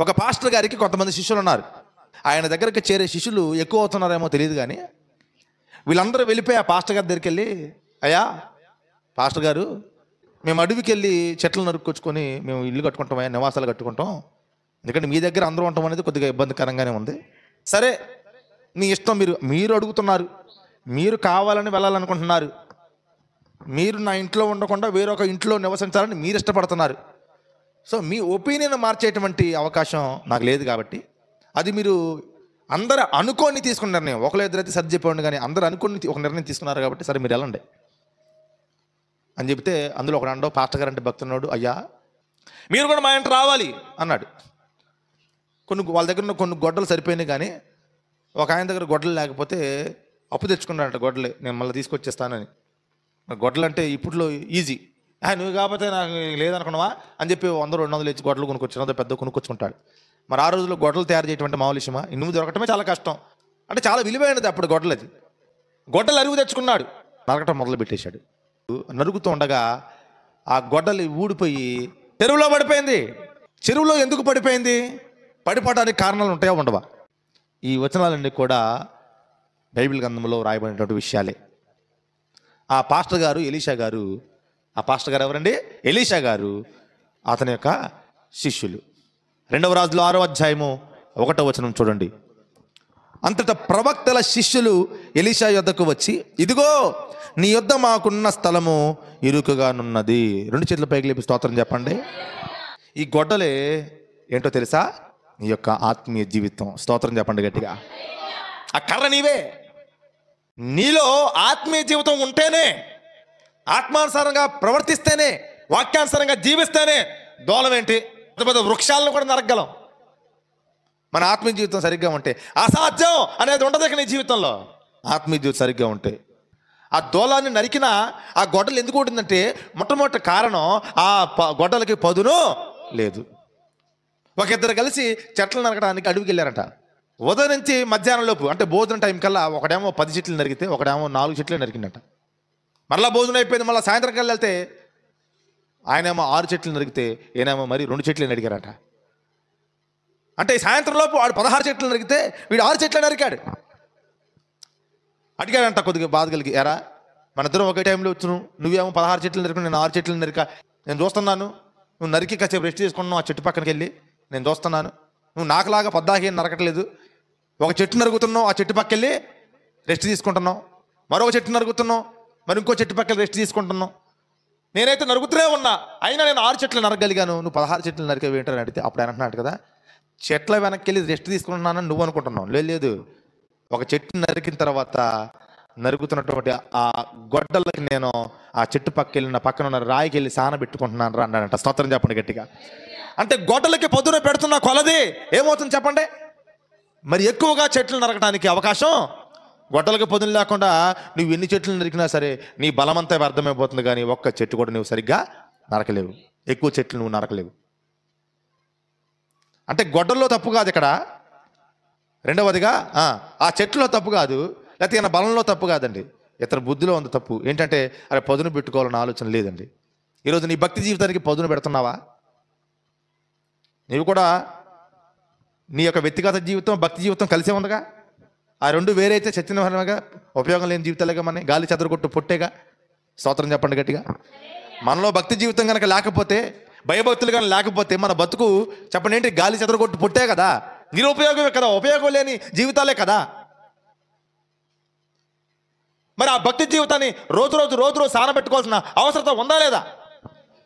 ఒక పాస్టర్ గారికి కొంతమంది శిష్యులు ఉన్నారు. ఆయన దగ్గరికి చేరే శిష్యులు ఎక్కువ అవుతున్నారేమో తెలియదు, కానీ వీళ్ళందరూ వెళ్ళిపోయి ఆ పాస్టర్ గారి దగ్గరికి వెళ్ళి, అయ్యా పాస్టర్ గారు, మేము అడవికి వెళ్ళి చెట్లు నరుక్కొచ్చుకొని మేము ఇల్లు కట్టుకుంటాం, నివాసాలు కట్టుకుంటాం, ఎందుకంటే మీ దగ్గర అందరూ ఉండటం అనేది కొద్దిగా ఇబ్బందికరంగానే ఉంది. సరే మీ ఇష్టం, మీరు అడుగుతున్నారు, మీరు కావాలని వెళ్ళాలనుకుంటున్నారు, మీరు నా ఇంట్లో ఉండకుండా వేరొక ఇంట్లో నివసించాలని మీరు ఇష్టపడుతున్నారు. సో మీ ఒపీనియన్ మార్చేటువంటి అవకాశం నాకు లేదు, కాబట్టి అది మీరు అందరూ అనుకోని తీసుకున్న నిర్ణయం. ఒకళ్ళు ఇద్దరైతే సర్ది చెప్పండి, కానీ అందరూ అనుకోని ఒక నిర్ణయం తీసుకున్నారు కాబట్టి సరే మీరు వెళ్ళండి అని చెప్తే, అందులో ఒక అండో పాస్టర్ గారు అంటే భక్తున్నాడు, అయ్యా మీరు కూడా మా ఇంట రావాలి అన్నాడు. వాళ్ళ దగ్గర ఉన్న కొన్ని గొడ్డలు సరిపోయినాయి, కానీ ఒక ఆయన దగ్గర గొడ్డలు లేకపోతే అప్పు తెచ్చుకున్నాడంట గొడ్డలే, నేను మళ్ళీ తీసుకొచ్చేస్తానని. గొడ్డలు అంటే ఇప్పట్లో ఈజీ, నువ్వు కాకపోతే నాకు లేదనుకున్నావా అని చెప్పి 100-200 ఇచ్చి గొడ్డలు కొనుక్కొచ్చిన పెద్ద కొనుక్కొచ్చుకుంటాడు. మరి ఆ రోజుల్లో గొడ్డలు తయారు చేయటం మామూలు విషయమా? ఇనుము దొరకటమే చాలా కష్టం, అంటే చాలా విలువైనది అప్పుడు గొడ్డలు. అది గొడ్డలు అరుగు తెచ్చుకున్నాడు, నరకటం మొదలు పెట్టేశాడు. నరుగుతూ ఉండగా ఆ గొడ్డలి ఊడిపోయి చెరువులో పడిపోయింది. చెరువులో ఎందుకు పడిపోయింది? పడిపోవడానికి కారణాలు ఉంటాయా ఉండవా? ఈ వచనాలన్నీ కూడా బైబిల్ గ్రంథంలో రాయబడినటువంటి విషయాలే. ఆ పాస్టర్ గారు ఎలీషా గారు, ఆ పాస్టర్ గారు ఎవరండి? ఎలీషా గారు, అతని యొక్క శిష్యులు. 2వ రాజులు 6వ అధ్యాయము 1వ వచనం చూడండి. అంతటా ప్రవక్తల శిష్యులు ఎలీషా యొద్దకు వచ్చి, ఇదిగో నీ యొద్ద మాకున్న స్థలము ఇరుకుగానున్నది. 2 చేతుల పైకి లేపి స్తోత్రం చెప్పండి. ఈ గొడ్డలే ఏంటో తెలుసా? నీ యొక్క ఆత్మీయ జీవితం. స్తోత్రం చెప్పండి గట్టిగా. ఆ కర్ర నీవే. నీలో ఆత్మీయ జీవితం ఉంటేనే, ఆత్మానుసారంగా ప్రవర్తిస్తేనే, వాక్యానుసారంగా జీవిస్తేనే దూలం ఏంటి, పెద్ద పెద్ద వృక్షాలను కూడా నరకగలం. మన ఆత్మీయ జీవితం సరిగ్గా ఉంటే అసాధ్యం అనేది ఉండదు ఇక నీ జీవితంలో. ఆత్మీయ జీవితం సరిగ్గా ఉంటే ఆ దూలాన్ని నరికిన ఆ గొడ్డలు ఎందుకు ఉంటుందంటే, మొట్టమొదటి కారణం ఆ గొడ్డలకి పదును లేదు. ఒక ఇద్దరు కలిసి చెట్లు నరకడానికి అడవికి వెళ్ళారట. ఉదయం నుంచి మధ్యాహ్నం లోపు, అంటే భోజనం టైం కల్లా ఒకడేమో 10 చెట్లు నరికితే ఒకడేమో 4 చెట్లే నరికిందట. మళ్ళీ భోజనం అయిపోయింది, మళ్ళీ సాయంత్రం కల్లా వెళ్తే ఆయనేమో 6 చెట్లు నరికితే ఈయనేమో మరి 2 చెట్లే నరికారట. అంటే సాయంత్రం లోపు వాడు 16 చెట్లు నరికితే వీడు 6 చెట్లే నరికాడు. అడిగాడంట కొద్దిగా బాధ కలిగి, ఎరా మన ఇద్దరం ఒకే టైంలో వచ్చును, నువ్వేమో 16 చెట్లు నరికి, నేను 6 చెట్లు నరికా, నేను చూస్తున్నాను, నువ్వు నరికి కాసేపు రెస్ట్ తీసుకున్నావు ఆ చెట్టు పక్కనకి వెళ్ళి, నేను చూస్తున్నాను, నువ్వు నాకులాగా పొద్దాకి ఏం నరకట్లేదు, ఒక చెట్టు నరుగుతున్నావు, ఆ చెట్టు పక్క వెళ్ళి రెస్ట్ తీసుకుంటున్నావు, మరొక చెట్టు నరుగుతున్నావు, మరి ఇంకో చెట్టు పక్కన రెస్ట్ తీసుకుంటున్నావు, నేనైతే నరుగుతూనే ఉన్నా, అయినా నేను 6 చెట్లు నరగలిగాను, నువ్వు 16 చెట్లు నరికేవి ఏంటని అడిగితే అప్పుడు ఆయన అంటున్నాడు కదా, చెట్ల వెనక్కి వెళ్ళి రెస్ట్ తీసుకుంటున్నానని నువ్వు అనుకుంటున్నావు. లేదు, ఒక చెట్టు నరికిన తర్వాత నరుగుతున్నటువంటి ఆ గొడ్డలకి నేను ఆ చెట్టు పక్క వెళ్ళిన పక్కన ఉన్న రాయికి వెళ్ళి సాన పెట్టుకుంటున్నాను రా అన్నాడంట. స్తోత్రం చెప్పండి గట్టిగా. అంటే గొడ్డలకి పదును పెడుతున్న కొలది ఏమవుతుంది చెప్పండి? మరి ఎక్కువగా చెట్లు నరకడానికి అవకాశం. గొడ్డలకి పదును లేకుండా నువ్వు ఎన్ని చెట్లు నరికినా సరే నీ బలమంతా వ్యర్థమైపోతుంది, కానీ ఒక్క చెట్టు కూడా నువ్వు సరిగ్గా నరకలేవు, ఎక్కువ చెట్లు నువ్వు నరకలేవు. అంటే గొడ్డల్లో తప్పు కాదు ఇక్కడ. రెండవదిగా ఆ చెట్టులో తప్పు కాదు, లేకపోతే ఈయన బలంలో తప్పు కాదండి, ఇతర బుద్ధిలో ఉంది తప్పు. ఏంటంటే అరే పదును పెట్టుకోవాలన్న ఆలోచన లేదండి. ఈరోజు నీ భక్తి జీవితానికి పదును పెడుతున్నావా? నీవు కూడా నీ యొక్క వ్యక్తిగత జీవితం భక్తి జీవితం కలిసే ఉందిగా. ఆ రెండు వేరైతే చచ్చినగా ఉపయోగం లేని జీవితాలుగా మన గాలి చెదరగొట్టు పొట్టేగా. స్తోత్రం చెప్పండి గట్టిగా. మనలో భక్తి జీవితం కనుక లేకపోతే, భయభక్తులు కనుక లేకపోతే మన బతుకు చెప్పండి ఏంటి? గాలి చెదరగొట్టు పొట్టే కదా, నిరుపయోగమే కదా, ఉపయోగం లేని జీవితాలే కదా. మరి ఆ భక్తి జీవితాన్ని రోజు రోజు సానబెట్టుకోవాల్సిన అవసరత ఉందా లేదా?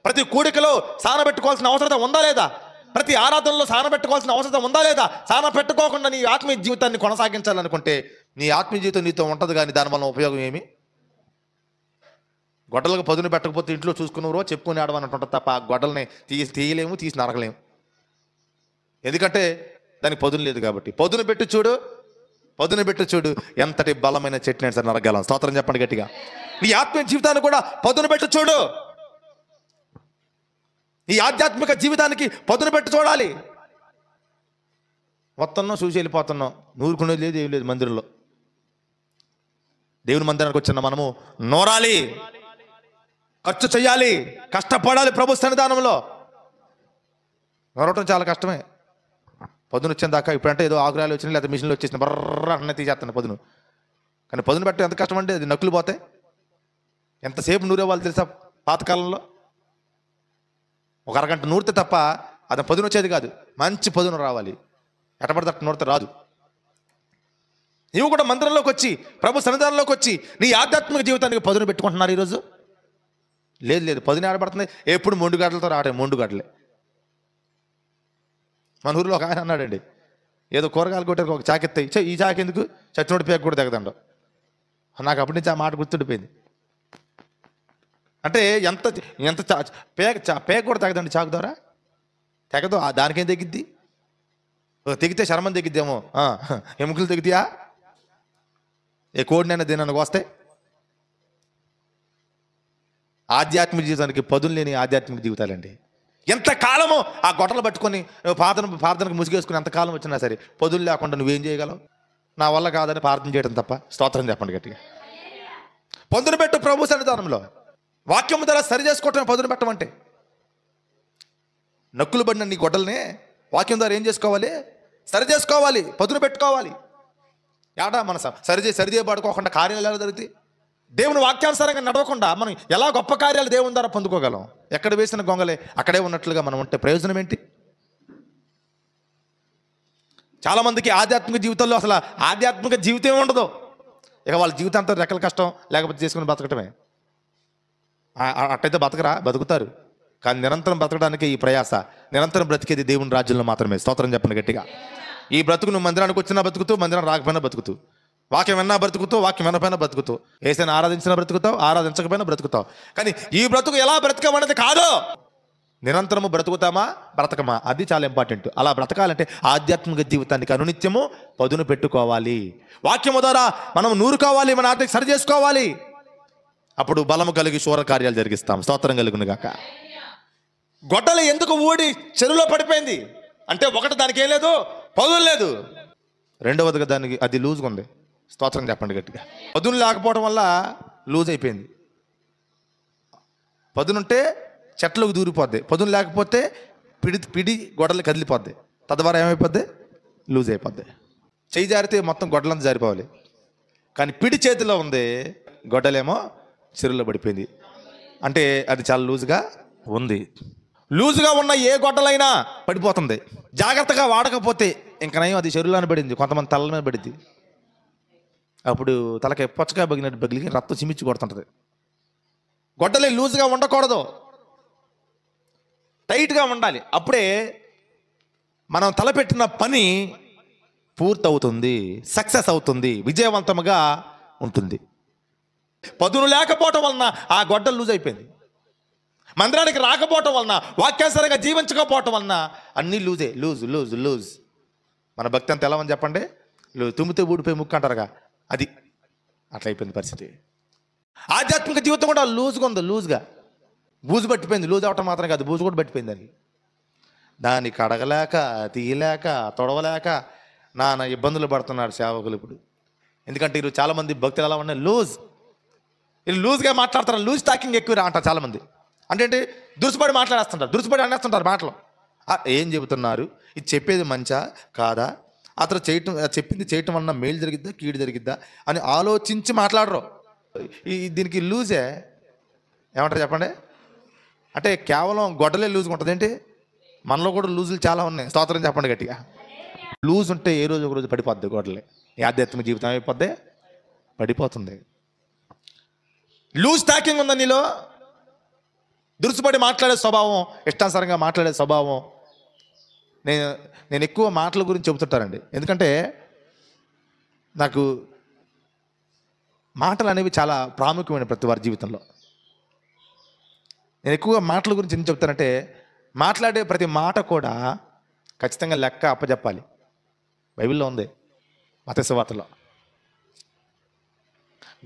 ప్రతి కూడికలో సానబెట్టుకోవాల్సిన అవసరత ఉందా లేదా? ప్రతి ఆరాధనలో సానబెట్టుకోవాల్సిన అవసరం ఉందా లేదా? సానబెట్టుకోకుండా నీ ఆత్మీయ జీవితాన్ని కొనసాగించాలనుకుంటే నీ ఆత్మీయ జీవితం నీతో ఉంటుంది, కానీ దానివల్ల ఉపయోగం ఏమి? గొడ్డలకు పదును పెట్టకపోతే ఇంట్లో చూసుకున్నారో చెప్పుకుని ఆడమన్నట్టు తప్ప ఆ గొడ్డల్ని తీయలేము, తీసి నరకలేము. ఎందుకంటే దానికి పదును లేదు కాబట్టి. పదును పెట్టి చూడు ఎంతటి బలమైన చెట్టుని సార్ నరగలం. స్తోత్రం చెప్పండి గట్టిగా. నీ ఆత్మీయ జీవితాన్ని కూడా పదును పెట్టి చూడు. ఈ ఆధ్యాత్మిక జీవితానికి పదును పెట్టి చూడాలి. మొత్తం చూసి వెళ్ళిపోతున్నాం, నూరుకునేది లేదు, ఏం లేదు. మందిరంలో దేవుని మందిరానికి వచ్చిన మనము నోరాలి, ఖర్చు చేయాలి, కష్టపడాలి. ప్రభు సన్నిధానంలో నొరవటం చాలా కష్టమే. పొద్దున వచ్చిన దాకా ఇప్పుడంటే ఏదో ఆకురాలు వచ్చినాయి లేదా మిషన్లు వచ్చేసిన బర్ర అన్న తీసేస్తాను పొద్దును. కానీ పొద్దున పెట్టడం ఎంత కష్టం అంటే అది నక్కులు పోతాయి. ఎంతసేపు నూరేవాళ్ళు తెలుసా పాతకాలంలో? ఒక అరగంట నూరితే తప్ప అది పొద్దున వచ్చేది కాదు. మంచి పొద్దున రావాలి, ఎట్టబడితే అట్ట నూరితే రాదు. నీవు కూడా మందిరంలోకి వచ్చి ప్రభు సన్నిధానంలోకి వచ్చి నీ ఆధ్యాత్మిక జీవితానికి పదును పెట్టుకుంటున్నారు ఈరోజు? లేదు. పదును ఆడబడుతుంది ఎప్పుడు మొండు గడ్డలతో రావటం, మొండు గడ్డలే. మన ఊరిలో ఒక ఆయన అన్నాడండి, ఏదో కూరగాయలు కొట్టారు ఒక చాకెత్తాయి, ఈ చాకె ఎందుకు, చచ్చినోడి పేక కూడా తెగదండ. నాకు అప్పటి నుంచి ఆ మాట గుర్తుండిపోయింది. అంటే ఎంత ఎంత పేక కూడా తెగదండి చాకు ద్వారా, తెగదు. దానికేం తెగిద్ది? తెగితే శర్మం తెగిద్దేమో, ఎముకలు తెగితాయా? ఏ కోడినైనా దీనికి వస్తే ఆధ్యాత్మిక జీవితానికి పదులు లేని ఆధ్యాత్మిక జీవితాలండి. ఎంతకాలమో ఆ గొట్టలు పట్టుకొని ప్రార్థనకు ముసుగేసుకుని ఎంతకాలం వచ్చినా సరే పదులు లేకుండా నువ్వేం చేయగలవు? నా వల్ల కాదని ప్రార్థన చేయడం తప్ప. స్తోత్రం చెప్పండి గట్టిగా. పదును పెట్టు ప్రభు సన్నిధానంలో. వాక్యం ద్వారా సరి చేసుకోవటం పదును పెట్టమంటే. నక్కులు పడిన నీ గొడ్డల్ని వాక్యం ద్వారా ఏం చేసుకోవాలి? సరి చేసుకోవాలి, పదును పెట్టుకోవాలి. ఏడా మన సరిచేయబడుకోకుండా కార్యాలు ఎలా జరుగుతాయి? దేవుని వాక్యానుసారంగా నడవకుండా మనం ఎలా గొప్ప కార్యాలు దేవుని ద్వారా పొందుకోగలం? ఎక్కడ వేసిన గొంగలే అక్కడే ఉన్నట్లుగా మనం ఉంటే ప్రయోజనం ఏంటి? చాలామందికి ఆధ్యాత్మిక జీవితంలో అసలు ఆధ్యాత్మిక జీవితం ఉండదు. ఇక వాళ్ళ జీవితాంతం రెక్కల కష్టం లేకపోతే చేసుకుని బతకటమే. అట్టయితే బతుకుతారు. కానీ నిరంతరం బ్రతకడానికి ఈ ప్రయాస, నిరంతరం బ్రతికేది దేవుని రాజ్యంలో మాత్రమే. స్తోత్రం చెప్పండి గట్టిగా. ఈ బ్రతుకు నువ్వు మందిరానికి వచ్చినా బతుకుతూ, మందిరం రాకపోయినా బతుకుతూ, వాక్యం విన్నా బ్రతుకుతూ, వాక్యం వినపోయినా బ్రతుకుతూ, ఏసైనా ఆరాధించినా బ్రతుకుతావు, ఆరాధించకపోయినా బ్రతుకుతావు. కానీ ఈ బ్రతుకు ఎలా బ్రతకమనేది కాదు, నిరంతరము బ్రతుకుతామా బ్రతకమా, అది చాలా ఇంపార్టెంట్. అలా బ్రతకాలంటే ఆధ్యాత్మిక జీవితానికి అనునిత్యము పదును పెట్టుకోవాలి. వాక్యము ద్వారా మనం నూరుకోవాలి, మన ఆత్మకి సరి చేసుకోవాలి. అప్పుడు బలము కలిగి శూర కార్యాలు జరిగిస్తాం. స్తోత్రం కలుగును గాక. గొడ్డలు ఎందుకు ఊడి చెరువులో పడిపోయింది అంటే, ఒకటి దానికి ఏం లేదు, పదును లేదు. రెండవదిగా దానికి అది లూజ్గా ఉంది. స్తోత్రం చెప్పండి గట్టిగా. పదును లేకపోవడం వల్ల లూజ్ అయిపోయింది. పదునుంటే చెట్లకు దూరిపోద్ది, పదును లేకపోతే పిడి గొడ్డలు కదిలిపోద్ది. తద్వారా ఏమైపోద్ది? లూజ్ అయిపోద్ది. చెయ్యి జారితే మొత్తం గొడ్డలంతా జారిపోవాలి. కానీ పిడి చేతిలో ఉంది, గొడ్డలేమో చెరువులో పడిపోయింది. అంటే అది చాలా లూజ్గా ఉంది. లూజుగా ఉన్న ఏ గొడ్డలైనా పడిపోతుంది. జాగ్రత్తగా వాడకపోతే ఇంక నయం అది చెరువులోనే పడింది, కొంతమంది తల మీద పడింది. అప్పుడు తలకి పచ్చగా బగినట్టు బగిలికి రక్తం చిమిచ్చి కొడుతుంటుంది. గొడ్డలి లూజుగా ఉండకూడదు, టైట్గా ఉండాలి. అప్పుడే మనం తలపెట్టిన పని పూర్తవుతుంది, సక్సెస్ అవుతుంది, విజయవంతంగా ఉంటుంది. పదును లేకపోవటం వలన ఆ గొడ్డలు లూజ్ అయిపోయింది. మందిరానికి రాకపోవటం వలన, వాక్యానుసారంగా జీవించకపోవటం వలన అన్నీ లూజే. లూజ్. మన భక్తి అంత ఎలా అని చెప్పండి? తుమ్మితే ఊడిపోయి ముక్కు అంటారుగా, అది అట్లా అయిపోయింది పరిస్థితి. ఆధ్యాత్మిక జీవితం కూడా లూజ్గా ఉంది. బూజు పట్టిపోయింది. లూజ్ అవటం మాత్రం కాదు, బూజు కూడా పట్టిపోయింది. దాన్ని కడగలేక, తీయలేక, తొడవలేక నానా ఇబ్బందులు పడుతున్నారు సేవకులు ఇప్పుడు. ఎందుకంటే ఈరోజు చాలామంది భక్తులు ఎలా ఉన్నాయి, వీళ్ళు లూజ్గా మాట్లాడతారు. లూజ్ టాకింగ్ ఎక్కువ అంటారు చాలామంది. అంటే దురుసుపడి మాట్లాడేస్తుంటారు, దురుసుపడి అనేస్తుంటారు మాటలు. ఏం చెబుతున్నారు, ఇది చెప్పేది మంచా కాదా, అతను చెప్పింది చేయటం వలన మేలు జరిగిద్దా కీడు జరిగిద్దా అని ఆలోచించి మాట్లాడరు. దీనికి లూజే ఏమంటారు చెప్పండి? అంటే కేవలం గొడ్డలే లూజ్గా ఉంటుంది ఏంటి? మనలో కూడా లూజులు చాలా ఉన్నాయి. స్తోత్రం చెప్పండి గట్టిగా. లూజ్ ఉంటే ఏ రోజు ఒక రోజు పడిపోద్ది గొడ్డలే. ఈ ఆధ్యాత్మిక జీవితం అయిపోద్ది, పడిపోతుంది. లూజ్ టాకింగ్ ఉందా నీలో? దురుసుపడి మాట్లాడే స్వభావం, ఇష్టానుసారంగా మాట్లాడే స్వభావం. నేను ఎక్కువ మాటల గురించి చెబుతుంటానండి. ఎందుకంటే నాకు మాటలు అనేవి చాలా ప్రాముఖ్యమైన ప్రతి వారి జీవితంలో. నేను ఎక్కువగా మాటల గురించి ఎందుకు చెప్తానంటే, మాట్లాడే ప్రతి మాట కూడా ఖచ్చితంగా లెక్క అప్పచెప్పాలి. బైబిల్లో ఉంది, మత్తయి సువార్తలో.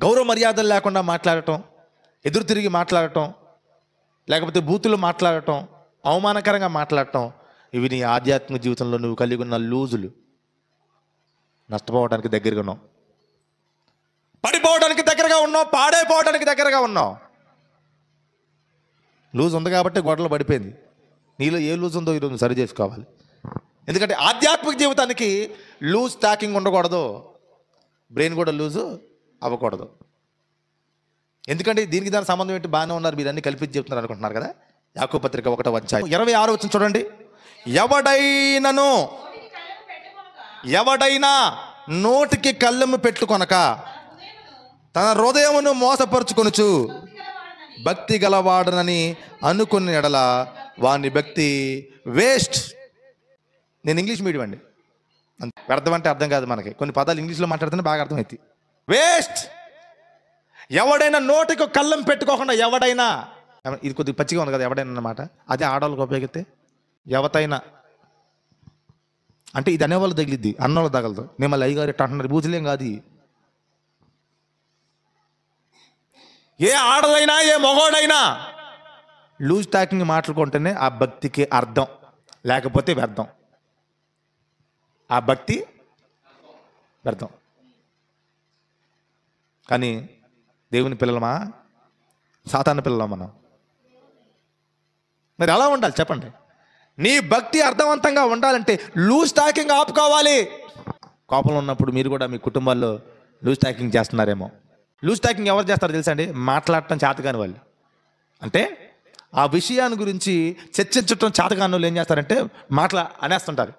గౌరవ మర్యాదలు లేకుండా మాట్లాడటం, ఎదురు తిరిగి మాట్లాడటం, లేకపోతే బూతులు మాట్లాడటం, అవమానకరంగా మాట్లాడటం, ఇవి నీ ఆధ్యాత్మిక జీవితంలో నువ్వు కలిగి ఉన్న లూజులు. నష్టపోవడానికి దగ్గరగా ఉన్నావు, పడిపోవడానికి దగ్గరగా ఉన్నావు, పాడైపోవడానికి దగ్గరగా ఉన్నావు. లూజ్ ఉంది కాబట్టి గొడవలు పడిపోయింది. నీలో ఏ లూజ్ ఉందో ఈరోజు సరి చేసుకోవాలి. ఎందుకంటే ఆధ్యాత్మిక జీవితానికి లూజ్ టాకింగ్ ఉండకూడదు, బ్రెయిన్ కూడా లూజు అవ్వకూడదు. ఎందుకంటే దీనికి దాని సంబంధం ఏంటి? బాగానే ఉన్నారు, మీరు అన్ని కలిపి చెప్తున్నారు అనుకుంటున్నారు కదా. యాకోబు పత్రిక 1:26 చూడండి. ఎవడైనా నోటికి కళ్ళెము పెట్టుకొనక తన హృదయమును మోసపరుచుకొనుచు భక్తి గలవాడనని అనుకున్న ఎడల వాని భక్తి వేస్ట్. నేను ఇంగ్లీష్ మీడియం అండి, వ్యర్థం అంటే అర్థం కాదు మనకి. కొన్ని పదాలు ఇంగ్లీష్లో మాట్లాడితేనే బాగా అర్థమవుతుంది. వేస్ట్. ఎవడైనా నోటికి కళ్ళెం పెట్టుకోకుండా, ఎవడైనా, ఇది కొద్దిగా పచ్చిగా ఉంది కదా, ఎవడైనా అన్నమాట. అదే ఆడవాళ్ళకి ఉపయోగిస్తే ఎవతైనా అంటే ఇది అనేవాళ్ళు తగిలిద్ది, అన్నవాళ్ళు తగలదు. మిమ్మల్ని అయ్యగారు ఎట్లా అంటున్నారు, బూజులేం కాదు. ఏ ఆడదైనా ఏ మగోడైనా లూజ్ టాకింగ్ మాట్లాడుకుంటేనే ఆ భక్తికి అర్థం, లేకపోతే వ్యర్థం. ఆ భక్తి వ్యర్థం. కానీ దేవుని పిల్లలమా, సాతాను పిల్లలమా మనం? మరి ఎలా ఉండాలి చెప్పండి? నీ భక్తి అర్థవంతంగా ఉండాలంటే లూజ్ టాకింగ్ ఆపుకోవాలి. కోపంలో ఉన్నప్పుడు మీరు కూడా మీ కుటుంబాల్లో లూజ్ టాకింగ్ చేస్తున్నారేమో. లూజ్ టాకింగ్ ఎవరు చేస్తారో తెలుసా అండి? మాట్లాడటం చేతకాని వాళ్ళు. అంటే ఆ విషయాన్ని గురించి చర్చించటం చేతకాని వాళ్ళు ఏం చేస్తారంటే అనేస్తుంటారు.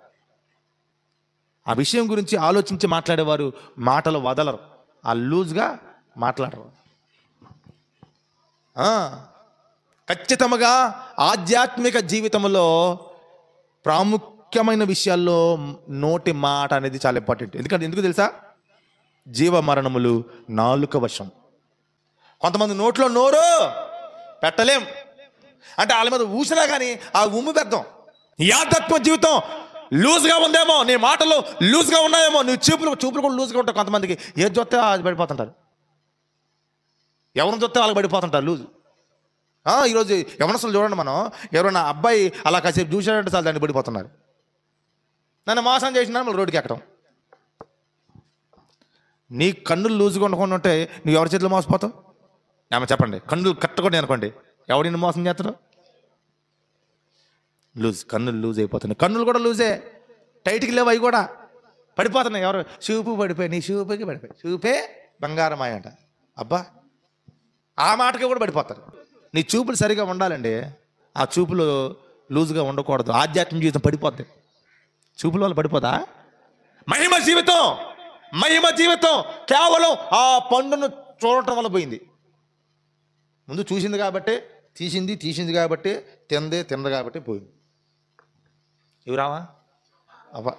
ఆ విషయం గురించి ఆలోచించి మాట్లాడేవారు మాటలు వదలరు, ఆ లూజ్గా మాట్లాడరు. ఖచ్చితంగా ఆధ్యాత్మిక జీవితంలో ప్రాముఖ్యమైన విషయాల్లో నోటి మాట అనేది చాలా ఇంపార్టెంట్. ఎందుకు తెలుసా? జీవ మరణములు నాలుక వశం. కొంతమంది నోట్లో నోరు పెట్టలేం అంటే వాళ్ళ మీద ఊసినా కానీ ఆ ఉమ్ము పెద్దాం. ఈ ఆధ్యాత్మిక జీవితం లూజ్గా ఉందేమో, నీ మాటలు లూజ్గా ఉన్నాయేమో, నీ చూపులు కూడా లూజ్గా ఉంటాయి. కొంతమందికి ఏది చూస్తే అది పడిపోతుంటారు, ఎవరిని చూస్తే వాళ్ళకి పడిపోతుంటారు లూజ్. ఈరోజు యవనస్తులు చూడండి, మనం ఎవరైనా అబ్బాయి అలా కాసేపు చూసాడంటే చాలు దాన్ని పడిపోతున్నారు. నన్ను మోసం చేసినా మళ్ళీ రోడ్డుకి ఎక్కడం. నీ కన్నులు లూజ్గా ఉండకుండా ఉంటే నువ్వు ఎవరి చేతిలో మోసపోతావు? చెప్పండి. కన్నులు కట్టకుండా అనుకోండి, ఎవడిని మోసం చేస్తాడు? కన్నులు లూజ్ అయిపోతున్నాయి. కన్నులు కూడా లూజే, టైట్కి లేవు, అవి కూడా పడిపోతున్నాయి. ఎవరు చూపు పడిపోయి, నీ చూపుకి పడిపోయి, చూపే బంగారమాయ అంట. అబ్బా, ఆ మాటకి కూడా పడిపోతారు. నీ చూపులు సరిగా ఉండాలండి, ఆ చూపులు లూజ్గా ఉండకూడదు. ఆధ్యాత్మిక జీవితం పడిపోద్ది, చూపుల వల్ల పడిపోదా? మహిమ జీవితం కేవలం ఆ పండును చూడటం వల్ల పోయింది. ముందు చూసింది కాబట్టి తీసింది కాబట్టి తింది కాబట్టి పోయింది. ఎవరావా అవ్వ.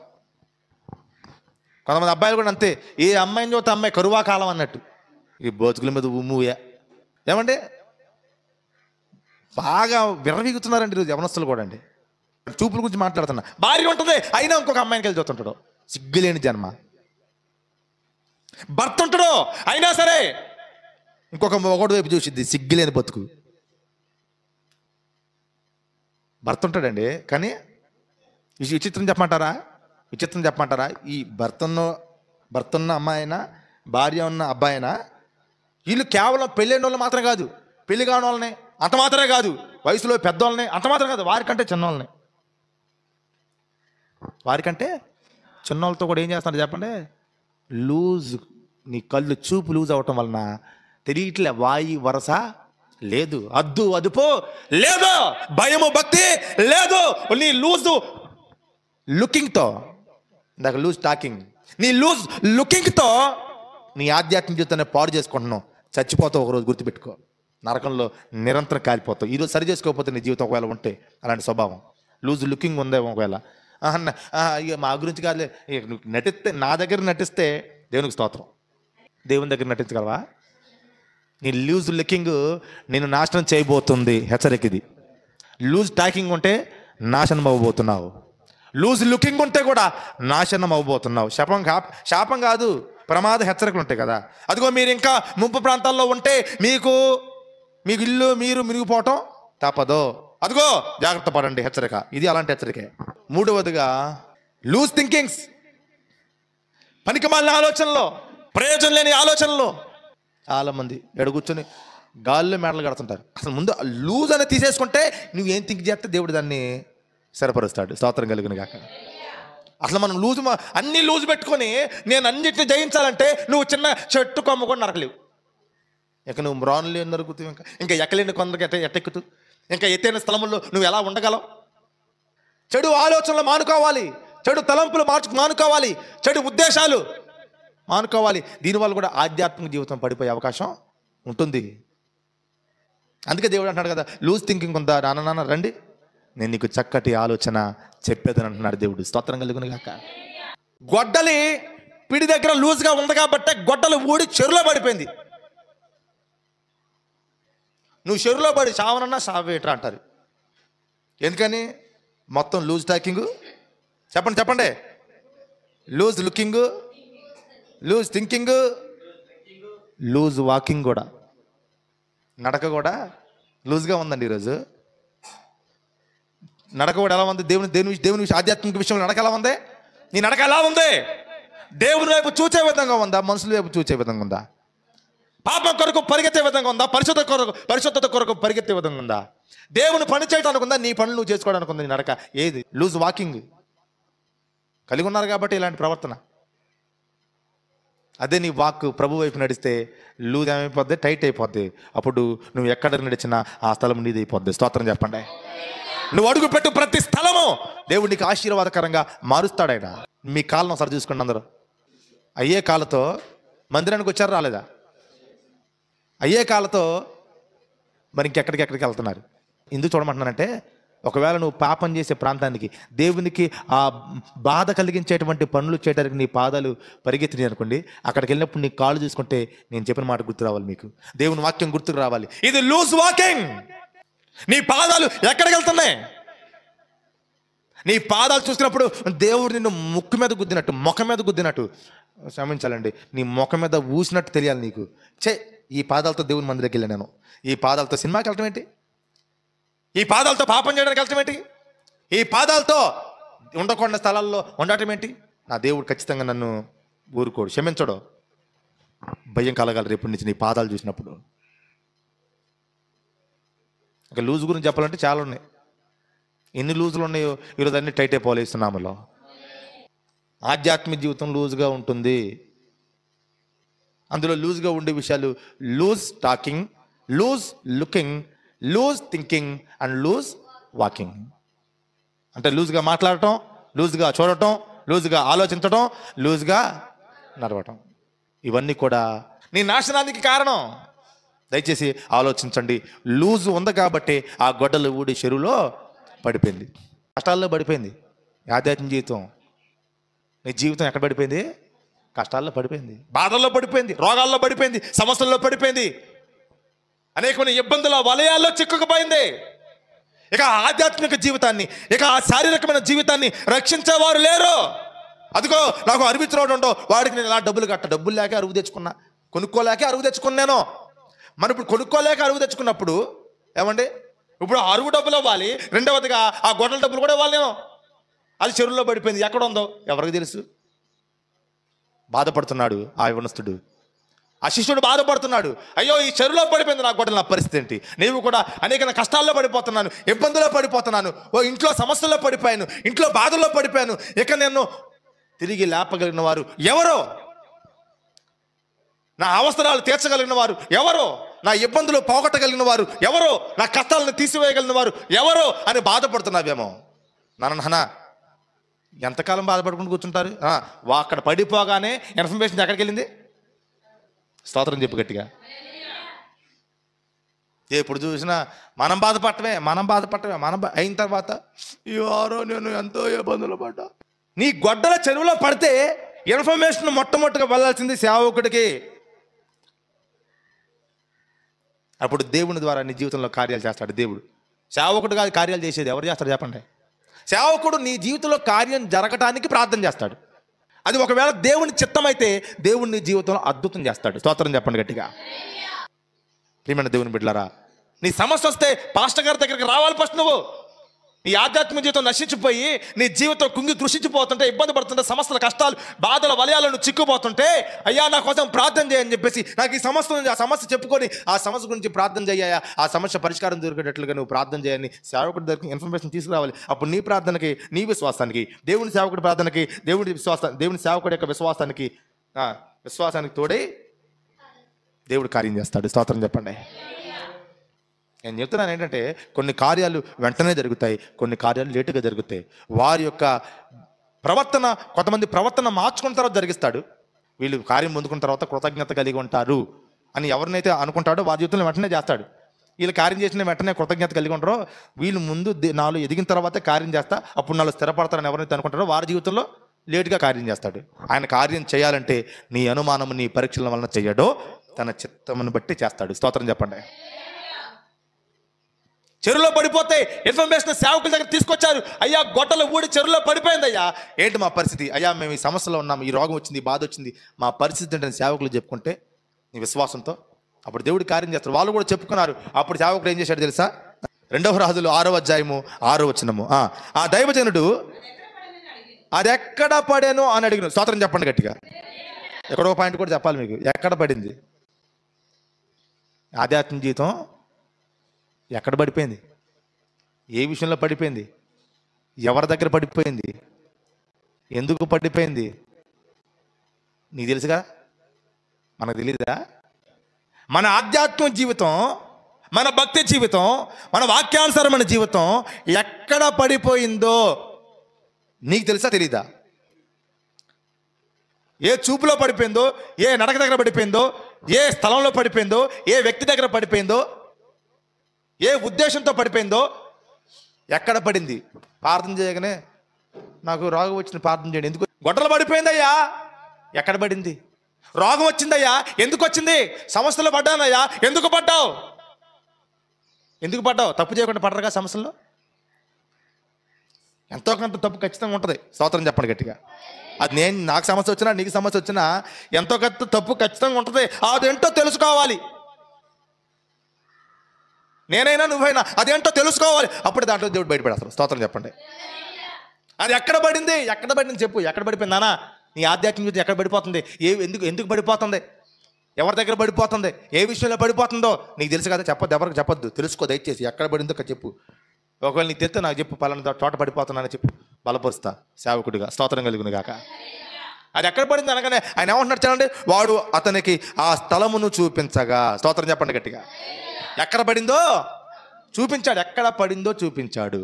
కొంతమంది అబ్బాయిలు కూడా అంతే, ఏ అమ్మాయిని చూస్తే అమ్మాయి కరువా కాలం అన్నట్టు ఈ బోతుకుల మీద ఉమ్ముయా. ఏమండి బాగా విర్రవీగుతున్నారండి ఈరోజు యవనస్తులు కూడా అండి. చూపుల గురించి మాట్లాడుతున్నా. భార్య ఉంటుంది అయినా ఇంకొక అమ్మాయిని కలిసి చూస్తుంటాడు, సిగ్గులేని జన్మ. భర్త ఉంటాడు అయినా సరే ఇంకొక ఒకటి వైపు చూసిద్ది, సిగ్గులేని బతుకు. భర్త ఉంటాడండి కానీ విచిత్రం చెప్పమంటారా? ఈ భర్త ఉన్న అమ్మాయి అయినా భార్య ఉన్న అబ్బాయి అయినా వీళ్ళు కేవలం పెళ్ళైన వాళ్ళు మాత్రం కాదు, పెళ్లి కాని వాళ్ళని అంత మాత్రమే కాదు, వయసులో పెద్దవాళ్ళని అంత మాత్రం కాదు, వారికంటే చిన్నవాళ్ళతో కూడా ఏం చేస్తున్నారు చెప్పండి? లూజ్. నీ కళ్ళు చూపు లూజ్ అవటం వలన తెలియట్లే, వాయి వరస లేదు, అదుపు లేదు, భయము భక్తి లేదు. నీ లూజ్ లుకింగ్తో, ఇందాక లూజ్ టాకింగ్, నీ లూజ్ లుకింగ్తో నీ ఆధ్యాత్మిక జీవితాన్ని పాడు చేసుకుంటున్నావు. చచ్చిపోతావు ఒకరోజు, గుర్తుపెట్టుకో. నరకంలో నిరంతరం కాలిపోతావు. ఈరోజు సరి చేసుకోకపోతే నీ జీవితం ఒకవేళ ఉంటే అలాంటి స్వభావం, లూజ్ లుకింగ్ ఉందేమో ఒకవేళ, ఇక మా గురించి కాదులే, నువ్వు నా దగ్గర నటిస్తే దేవునికి స్తోత్రం. దేవుని దగ్గర నటించగలవా? నీ లూజ్ లుకింగ్ నేను నాశనం చేయబోతుంది, హెచ్చరిక ఇది. లూజ్ టాకింగ్ ఉంటే నాశనం అవ్వబోతున్నావు, లూజ్ లుకింగ్ ఉంటే కూడా నాశనం అవ్వబోతున్నావు. శాపం కాదు, ప్రమాద హెచ్చరికలు ఉంటాయి కదా. అదిగో మీరు ఇంకా ముంపు ప్రాంతాల్లో ఉంటే మీకు ఇల్లు మీరు మునిగిపోవటం తప్పదు. అదిగో జాగ్రత్త పడండి, హెచ్చరిక ఇది. అలాంటి హెచ్చరికే. మూడవదిగా లూజ్ థింకింగ్స్, పనికిమాలిన ఆలోచనలో, ప్రయోజనం లేని ఆలోచనలో. చాలామంది కూర్చొని గాల్లో మెడలు కడుతుంటారు. అసలు ముందు లూజ్ అని తీసేసుకుంటే నువ్వేం థింక్ చేస్తే దేవుడు దాన్ని స్థిరపరుస్తాడు. స్తోత్రం కలుగును గాక. అసలు మనం అన్ని లూజు పెట్టుకొని నేను అన్నిటిని జయించాలంటే నువ్వు చిన్న చెట్టు కొమ్మ కూడా నరకలేవు. ఇక నువ్వు మ్రాన్లు నరుకుతూ ఇంకా ఎక్కలేని కొందరికి ఎట్టెక్కుతూ ఇంకా ఎత్తైన స్థలముల్లో నువ్వు ఎలా ఉండగలవు? చెడు ఆలోచనలు మానుకోవాలి, చెడు తలంపులు మానుకోవాలి, చెడు ఉద్దేశాలు మానుకోవాలి. దీనివల్ల కూడా ఆధ్యాత్మిక జీవితం పడిపోయే అవకాశం ఉంటుంది. అందుకే దేవుడు అంటున్నాడు కదా, లూజ్ థింకింగ్ ఉందా నాన్న రండి, నేను నీకు చక్కటి ఆలోచన చెప్పేదని అంటున్నాడు దేవుడు. స్తోత్రం కలుగును గాక. గొడ్డలి పిడి దగ్గర లూజ్గా ఉంది కాబట్టి గొడ్డలు ఊడి చెరులో పడిపోయింది. నువ్వు చెరులో పడి చావనన్నా సావేట్రా అంటారు. ఎందుకని? మొత్తం లూజ్ టాకింగ్, చెప్పండి, loose looking, loose thinking, loose walking కూడా, నడక కూడా లూజ్గా ఉందండి ఈరోజు. నడక కూడా ఎలా ఉంది? దేవుని ఆధ్యాత్మిక విషయంలో నడక ఎలా ఉంది? నీ నడక ఎలా ఉంది? దేవుని వైపు చూచే విధంగా ఉందా? మనుషుల వైపు చూచే విధంగా ఉందా? పాపం కొరకు పరిగెత్తే విధంగా ఉందా? పరిశుద్ధత కొరకు పరిగెత్తే విధంగా ఉందా? దేవుని పని చేయడానికి ఉందా? నీ పనులు నువ్వు చేసుకోవడానికి ఉందా నీ నడక? ఏది? లూజ్ వాకింగ్ కలిగి ఉన్నారు కాబట్టి ఇలాంటి ప్రవర్తన. అదే నీ వాక్ ప్రభు వైపు నడిస్తే లూజ్ ఏమైపోద్ది? టైట్ అయిపోద్ది. అప్పుడు నువ్వు ఎక్కడ నడిచినా ఆ స్థలం నీది అయిపోద్ది. స్తోత్రం చెప్పండి. నువ్వు అడుగు పెట్టు ప్రతి స్థలము దేవుడు నీకు ఆశీర్వాదకరంగా మారుస్తాడు. ఆయన మీ కాళ్ళను ఒకసారి చూసుకోండి. అందరూ అయ్యే కాళ్ళతో మందిరానికి వచ్చారు, రాలేదా? అయ్యే కాళ్ళతో మరి ఇంకెక్కడికి వెళ్తున్నారు? ఎందుకు చూడమంటున్నానంటే, ఒకవేళ నువ్వు పాపం చేసే ప్రాంతానికి దేవునికి ఆ బాధ కలిగించేటువంటి పనులు చేయడానికి నీ పాదాలు పరిగెత్తినాయి అనుకోండి, అక్కడికి వెళ్ళినప్పుడు నీ కాళ్ళు చూసుకుంటే నేను చెప్పిన మాట గుర్తు రావాలి, మీకు దేవుని వాక్యం గుర్తుకు రావాలి. ఇది లూజ్ వాకింగ్. నీ పాదాలు ఎక్కడికి వెళ్తున్నాయి? నీ పాదాలు చూసినప్పుడు దేవుడు నిన్ను ముక్కు మీద గుద్దినట్టు, ముఖం మీద గుద్దినట్టు, క్షమించాలండి, నీ ముఖం మీద ఊసినట్టు తెలియాలి నీకు. ఈ పాదాలతో దేవుని మందిరికి వెళ్ళాను నేను, ఈ పాదాలతో సినిమాకి వెళ్ళటం ఏంటి? ఈ పాదాలతో పాపం చేయడానికి వెళ్ళటం ఏంటి? ఈ పాదాలతో ఉండకుండా స్థలాల్లో ఉండటం ఏంటి? నా దేవుడు ఖచ్చితంగా నన్ను ఊరుకోడు, క్షమించడు. భయం కలగాలి రేపు నుంచి నీ పాదాలు చూసినప్పుడు. ఇంకా లూజ్ గురించి చెప్పాలంటే చాలా ఉన్నాయి. ఎన్ని లూజులు ఉన్నాయో ఈరోజు అన్ని టైట్ అయిపోవాలి ఇస్తున్నాములో. ఆధ్యాత్మిక జీవితం లూజ్గా ఉంటుంది. అందులో లూజ్గా ఉండే విషయాలు loose talking, loose looking, loose thinking and loose walking. అంటే లూజ్గా మాట్లాడటం, లూజ్గా చూడటం, లూజ్గా ఆలోచించటం, లూజ్గా నడవటం. ఇవన్నీ కూడా నీ నాశనానికి కారణం. దయచేసి ఆలోచించండి. లూజ్ ఉంది కాబట్టి ఆ గొడ్డలు ఊడి చెరువులో పడిపోయింది, కష్టాల్లో పడిపోయింది. ఆధ్యాత్మిక జీవితం, నీ జీవితం ఎక్కడ పడిపోయింది? కష్టాల్లో పడిపోయింది, బాధల్లో పడిపోయింది, రోగాల్లో పడిపోయింది, సమస్యల్లో పడిపోయింది, అనేకమైన ఇబ్బందుల వలయాల్లో చిక్కుకుపోయింది. ఇక ఆధ్యాత్మిక జీవితాన్ని, ఇక ఆ శారీరకమైన జీవితాన్ని రక్షించేవారు లేరు. అదిగో నాకు అరువిచ్చినోడు ఉండో, వాడికి నేను ఇలా డబ్బులు లేక అరువు తెచ్చుకున్నా, కొనుక్కోలేక అరువు తెచ్చుకున్నాను. మనం ఇప్పుడు కొనుక్కోలేక అరువు తెచ్చుకున్నప్పుడు ఏమండి, ఇప్పుడు అరువు డబ్బులు ఇవ్వాలి, రెండవదిగా ఆ గొడ్డల డబ్బులు కూడా ఇవ్వాలి. నేను అది చెరువులో పడిపోయింది, ఎక్కడ ఉందో ఎవరికి తెలుసు? బాధపడుతున్నాడు ఆ యవనస్తుడు, ఆ శిష్యుడు బాధపడుతున్నాడు. అయ్యో ఈ చెరువులో పడిపోయింది నా గొడ్డల, నా పరిస్థితి ఏంటి? నీవు కూడా అనేక కష్టాల్లో పడిపోతున్నాను, ఇబ్బందుల్లో పడిపోతున్నాను, ఇంట్లో సమస్యల్లో పడిపోయాను, ఇంట్లో బాధల్లో పడిపోయాను. ఇక నేను తిరిగి లేపగలిగిన వారు ఎవరో? నా అవసరాలు తీర్చగలిగిన వారు ఎవరో? నా ఇబ్బందులు పోగొట్టగలిగిన వారు ఎవరో? నా కష్టాలను తీసివేయగలిగిన వారు ఎవరో అని బాధపడుతున్నావేమో. నాన్న ఎంతకాలం బాధపడుకుంటూ కూర్చుంటారు? అక్కడ పడిపోగానే ఇన్ఫర్మేషన్ ఎక్కడికి వెళ్ళింది? స్తోత్రం చెప్పు గట్టిగా. ఎప్పుడు చూసినా మనం బాధపడటమే అయిన తర్వాత ఎవరో నేను ఎంతో ఇబ్బందులు పడ్డా. నీ గొడ్డల చెరువులో పడితే ఇన్ఫర్మేషన్ మొట్టమొదటిగా వెళ్ళాల్సింది సేవకుడికి. అప్పుడు దేవుని ద్వారా నీ జీవితంలో కార్యాలు చేస్తాడు దేవుడు. సేవకుడుగా కార్యాలు చేసేది ఎవరు చేస్తాడు చెప్పండి? సేవకుడు నీ జీవితంలో కార్యం జరగటానికి ప్రార్థన చేస్తాడు. అది ఒకవేళ దేవుని చిత్తమైతే దేవుడు నీ జీవితంలో అద్భుతం చేస్తాడు. స్తోత్రం చెప్పండి గట్టిగా. ప్రియమైన దేవుని బిడ్డలారా, నీ సమస్య వస్తే పాస్టర్ గారి దగ్గరికి రావాలి ఫస్ట్. నువ్వు నీ ఆధ్యాత్మిక జీవితం నశించిపోయి నీ జీవితం కుంగి కృషించిపోతుంటే, ఇబ్బంది పడుతుంటే, సమస్యల కష్టాలు బాధల వలయాలను చిక్కుపోతుంటే, అయ్యా నా కోసం ప్రార్థన చేయని చెప్పేసి నాకు ఈ సమస్య ఉంది, ఆ సమస్య చెప్పుకొని ఆ సమస్య గురించి ప్రార్థన చేయ్యా, ఆ సమస్య పరిష్కారం దొరికేటట్లుగా నువ్వు ప్రార్థన చేయని సేవకుడి దగ్గరికి ఇన్ఫర్మేషన్ తీసుకురావాలి. అప్పుడు నీ ప్రార్థనకి, నీ విశ్వాసానికి, దేవుని సేవకుడి ప్రార్థనకి, దేవుని సేవకుడి యొక్క విశ్వాసానికి తోడై దేవుడు కార్యం చేస్తాడు. స్తోత్రం చెప్పండి. నేను చెప్తున్నాను ఏంటంటే, కొన్ని కార్యాలు వెంటనే జరుగుతాయి, కొన్ని కార్యాలు లేటుగా జరుగుతాయి. వారి యొక్క ప్రవర్తన, కొంతమంది ప్రవర్తన మార్చుకున్న తర్వాత జరిగిస్తాడు. వీళ్ళు కార్యం పొందుకున్న తర్వాత కృతజ్ఞత కలిగి ఉంటారు అని ఎవరినైతే అనుకుంటాడో వారి జీవితంలో వెంటనే చేస్తాడు. వీళ్ళు కార్యం చేసిన వెంటనే కృతజ్ఞత కలిగి ఉంటారో, వీళ్ళు ముందు నాలో ఎదిగిన తర్వాత కార్యం చేస్తా, అప్పుడు నాలో స్థిరపడతారని ఎవరైతే అనుకుంటారో వారి జీవితంలో లేటుగా కార్యం చేస్తాడు. ఆయన కార్యం చేయాలంటే నీ అనుమానం, నీ పరీక్షల వలన చేయడో తన చిత్తమును బట్టి చేస్తాడు. స్తోత్రం చెప్పండి. చెరువులో పడిపోతే ఇన్ఫర్మేషన్ సేవకుల దగ్గర తీసుకొచ్చారు. అయ్యా గొట్టలు ఊడి చెరువులో పడిపోయింది. అయ్యా ఏంటి మా పరిస్థితి? అయ్యా మేము ఈ సమస్యలో ఉన్నాం, ఈ రోగం వచ్చింది, ఈ బాధ వచ్చింది, మా పరిస్థితి ఏంటని సేవకులు చెప్పుకుంటే నీ విశ్వాసంతో అప్పుడు దేవుడు కార్యం చేస్తారు. వాళ్ళు కూడా చెప్పుకున్నారు. అప్పుడు సేవకుడు ఏం చేశాడు తెలుసా? 2వ రాజులు 6వ అధ్యాయము 6వ వచనము. ఆ దైవజనుడు అది ఎక్కడ పడాను అని అడిగిన. స్తోత్రం చెప్పండి గట్టిగా. ఎక్కడో పాయింట్ కూడా చెప్పాలి మీకు. ఎక్కడ పడింది? ఆధ్యాత్మిక జీవితం ఎక్కడ పడిపోయింది? ఏ విషయంలో పడిపోయింది? ఎవరి దగ్గర పడిపోయింది? ఎందుకు పడిపోయింది? నీకు తెలుసుగా, మనకు తెలీదా? మన ఆధ్యాత్మిక జీవితం, మన భక్తి జీవితం, మన వాక్యానుసారమైన జీవితం ఎక్కడ పడిపోయిందో నీకు తెలుసా తెలీదా? ఏ చూపులో పడిపోయిందో, ఏ నడక దగ్గర పడిపోయిందో, ఏ స్థలంలో పడిపోయిందో, ఏ వ్యక్తి దగ్గర పడిపోయిందో, ఏ ఉద్దేశంతో పడిపోయిందో, ఎక్కడ పడింది? ప్రార్థన చేయగానే నాకు రోగం వచ్చిన ప్రార్థన చేయండి. ఎందుకు? గొడ్డలు పడిపోయిందయ్యా. ఎక్కడ పడింది? రోగం వచ్చిందయ్యా. ఎందుకు వచ్చింది? సమస్యలో పడ్డానయ్యా. ఎందుకు పడ్డావు? ఎందుకు పడ్డావు? తప్పు చేయకుండా పడరుగా సమస్యల్లో. ఎంతో కొంత తప్పు ఖచ్చితంగా ఉంటుంది. స్తోత్రం చెప్పండి గట్టిగా. అది నాకు సమస్య వచ్చినా, నీకు సమస్య వచ్చినా ఎంతో కొంత తప్పు ఖచ్చితంగా ఉంటుంది. అదేంటో తెలుసుకోవాలి. నేనైనా నువ్వైనా అదేంటో తెలుసుకోవాలి. అప్పుడు దాంట్లో దేవుడు బయటపడేస్తారు. స్తోత్రం చెప్పండి. అది ఎక్కడ పడింది? ఎక్కడ పడింది చెప్పు. ఎక్కడ పడిపోయింది నాన్న? నీ ఆధ్యాత్మిక జీవితం ఎక్కడ పడిపోతుంది? ఎందుకు పడిపోతుంది? ఎవరి దగ్గర పడిపోతుంది? ఏ విషయంలో పడిపోతుందో నీకు తెలుసు కదా. చెప్పొద్దు, ఎవరికి చెప్పొద్దు. తెలుసుకో దయచేసి. ఎక్కడ పడిందో చెప్పు. ఒకవేళ నీకు తెలిస్తే నాకు చెప్పు, పలానా చోట పడిపోతున్నానని చెప్పు. బలపరుస్తా సేవకుడిగా. స్తోత్రం కలుగును గాక. అది ఎక్కడ పడింది అనగానే ఆయన ఏమంటున్నాడు చూడండి, వాడు అతనికి ఆ స్థలమును చూపించగా. స్తోత్రం చెప్పండి గట్టిగా. ఎక్కడ పడిందో చూపించాడు. ఎక్కడ పడిందో చూపించాడు.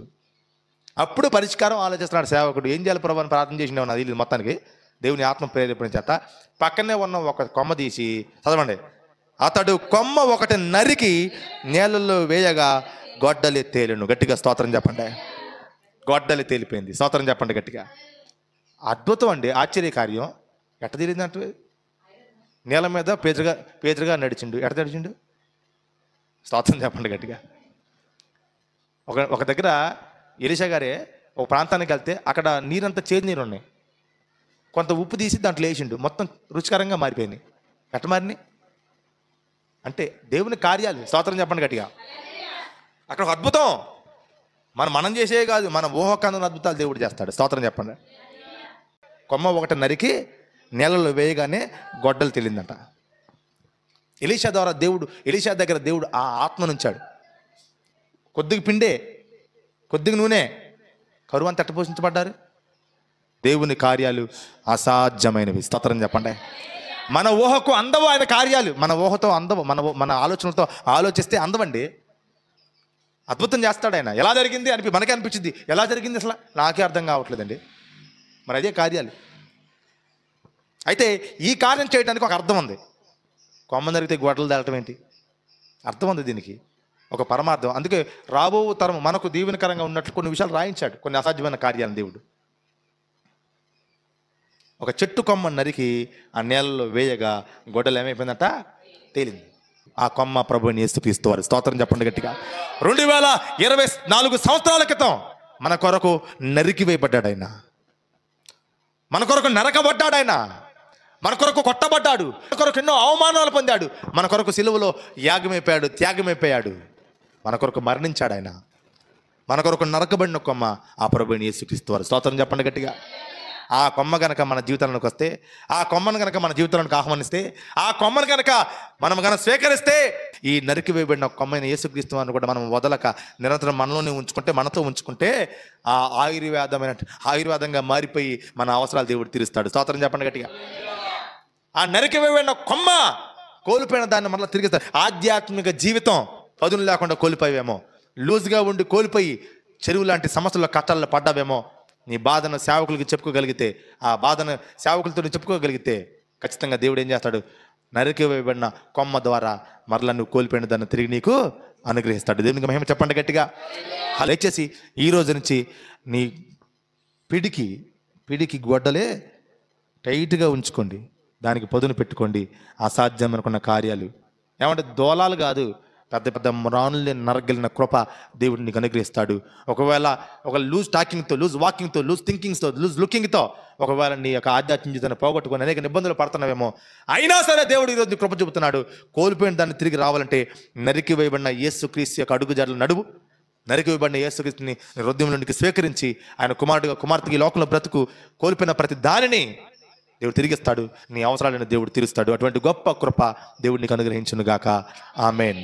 అప్పుడు పరిష్కారం ఆలోచిస్తున్నాడు సేవకుడు. ఏం చేయాలి ప్రభు అని ప్రార్థన చేసినావు అది మొత్తానికి దేవుని ఆత్మ ప్రేరేపణ చేత పక్కనే ఉన్న ఒక కొమ్మ తీసి చదవండి. అతడు కొమ్మ ఒకటి నరికి నేలల్లో వేయగా గొడ్డలి తేలిను. గట్టిగా స్తోత్రం చెప్పండి. గొడ్డలి తేలిపోయింది. స్తోత్రం చెప్పండి గట్టిగా. అద్భుతం అండి, ఆశ్చర్య కార్యం. ఎట్ట తెలియదంటే నేల మీద పేదరుగా నడిచిండు. ఎట్ట నడిచిండు? స్తోత్రం చెప్పండి గట్టిగా. ఒక దగ్గర ఎలీషా గారే ఒక ప్రాంతానికి వెళ్తే అక్కడ నీరంతా చేదు నీరు ఉన్నాయి. కొంత ఉప్పు తీసి దాంట్లో వేసిండు. మొత్తం రుచికరంగా మారిపోయింది. ఎట్ట మారినాయి అంటే దేవుని కార్యాలు. స్తోత్రం చెప్పండి గట్టిగా. అక్కడ ఒక అద్భుతం మనం చేసే కాదు, మన ఊహకందని అద్భుతాలు దేవుడు చేస్తాడు. స్తోత్రం చెప్పండి. కొమ్మ ఒకటి నరికి నేలలో వేయగానే గొడ్డలు తెలిందంట. ఎలీషా దగ్గర దేవుడు ఆ ఆత్మనుంచాడు. కొద్దిగా పిండే, కొద్దిగా నూనె, కరువు అంత పోషించబడ్డారు. దేవుని కార్యాలు అసాధ్యమైనవి. స్తోత్రం చెప్పండి. మన ఊహకు అందవు ఆయన కార్యాలు. మన ఊహతో అందవు. మన ఆలోచనలతో ఆలోచిస్తే అందవండి. అద్భుతం చేస్తాడు ఆయన. ఎలా జరిగింది మనకే అనిపించింది. ఎలా జరిగింది అసలు నాకే అర్థం కావట్లేదండి. మరి అదే కార్యాలు. అయితే ఈ కార్యం చేయడానికి ఒక అర్థం ఉంది. కొమ్మ నరిగితే గొడ్డలు తేలటం ఏంటి? అర్థం ఉంది దీనికి, ఒక పరమార్థం. అందుకే రాబో తరం మనకు దీవెనకరంగా ఉన్నట్లు కొన్ని విషయాలు రాయించాడు, కొన్ని అసాధ్యమైన కార్యాలను దేవుడు. ఒక చెట్టు కొమ్మ నరికి ఆ నేలలో వేయగా గొడ్డలు ఏమైపోయిందట? తేలింది. ఆ కొమ్మ ప్రభువుని యేసుక్రీస్తు వారు. స్తోత్రం చెప్పండి గట్టిగా. 2024 సంవత్సరాల క్రితం మన కొరకు నరికి వేయబడ్డాడు ఆయన. మన కొరకు నరకబడ్డాడు ఆయన. మన కొరకు కొట్టబడ్డాడు. మన కొరకు ఎన్నో అవమానాలు పొందాడు. మన కొరకు సిలువలో యాగమైపోయాడు, త్యాగమైపోయాడు. మన కొరకు మరణించాడు ఆయన. మన కొరకు నరకబడిన కొమ్మ ఆ ప్రభువైన యేసుక్రీస్తు వారు. స్తోత్రం చెప్పండి గట్టిగా. ఆ కొమ్మ గనక మన జీవితంలోకి వస్తే, ఆ కొమ్మను గనక మన జీవితంలోకి ఆహ్వానిస్తే, ఆ కొమ్మను గనక మనం గనక స్వీకరిస్తే, ఈ నరికి వేయబడిన కొమ్మైన యేసుక్రీస్తు వారిని కూడా మనం వదలక నిరంతరం మనలోనే ఉంచుకుంటే, మనతో ఉంచుకుంటే ఆ ఆయుర్వేదంగా మారిపోయి మన అవసరాలు దేవుడు తీరుస్తాడు. స్తోత్రం చెప్పండి గట్టిగా. ఆ నరికి వేయబడిన కొమ్మ కోల్పోయిన దాన్ని మళ్ళీ తిరిగిస్తాడు. ఆధ్యాత్మిక జీవితం పదును లేకుండా కోల్పోయావేమో, లూజ్గా ఉండి కోల్పోయి చెరువు లాంటి సమస్యల్లో కష్టాల్లో పడ్డావేమో, నీ బాధను సేవకులకి చెప్పుకోగలిగితే, ఆ బాధను సేవకులతో చెప్పుకోగలిగితే ఖచ్చితంగా దేవుడు ఏం చేస్తాడు? నరికి వేయబడిన కొమ్మ ద్వారా మరలా నువ్వు కోల్పోయిన దాన్ని తిరిగి నీకు అనుగ్రహిస్తాడు. దేవునికి మహిమ చెప్పండి గట్టిగా. దయచేసి ఈ రోజు నుంచి నీ పిడికి గొడ్డలే టైట్గా ఉంచుకోండి, దానికి పదును పెట్టుకోండి. అసాధ్యం అనుకున్న కార్యాలు ఏమంటే దోలాలు కాదు, పెద్ద పెద్ద రానుల్ని నరగలిన కృప దేవుడు నీకు అనుగ్రహిస్తాడు. ఒకవేళ ఒక లూజ్ టాకింగ్తో, లూజ్ వాకింగ్తో, లూజ్ థింకింగ్తో, లూజ్ లుకింగ్తో ఒకవేళ నీ యొక్క ఆధ్యాత్మిక జీవితాన్ని పోగొట్టుకొని అనేక ఇబ్బందులు పడుతున్నావేమో, అయినా సరే దేవుడు ఈరోజు నీ కృప చూపుతున్నాడు. కోల్పోయిన దాన్ని తిరిగి రావాలంటే నరికి వేయబడిన యేసుక్రీస్తు యొక్క అడుగుజాడలు నడువు. నరికి వేయబడిన యేసుక్రీస్తుని హృదయంలోనికి స్వీకరించి ఆయన కుమార్తెకి లోకంలో బ్రతుకు. కోల్పోయిన ప్రతి దానిని దేవుడు తిరిగిస్తాడు. నీ అవసరాలను దేవుడు తీరుస్తాడు. అటువంటి గొప్ప కృప దేవుడు నీకు అనుగ్రహించును గాక. ఆమేన్.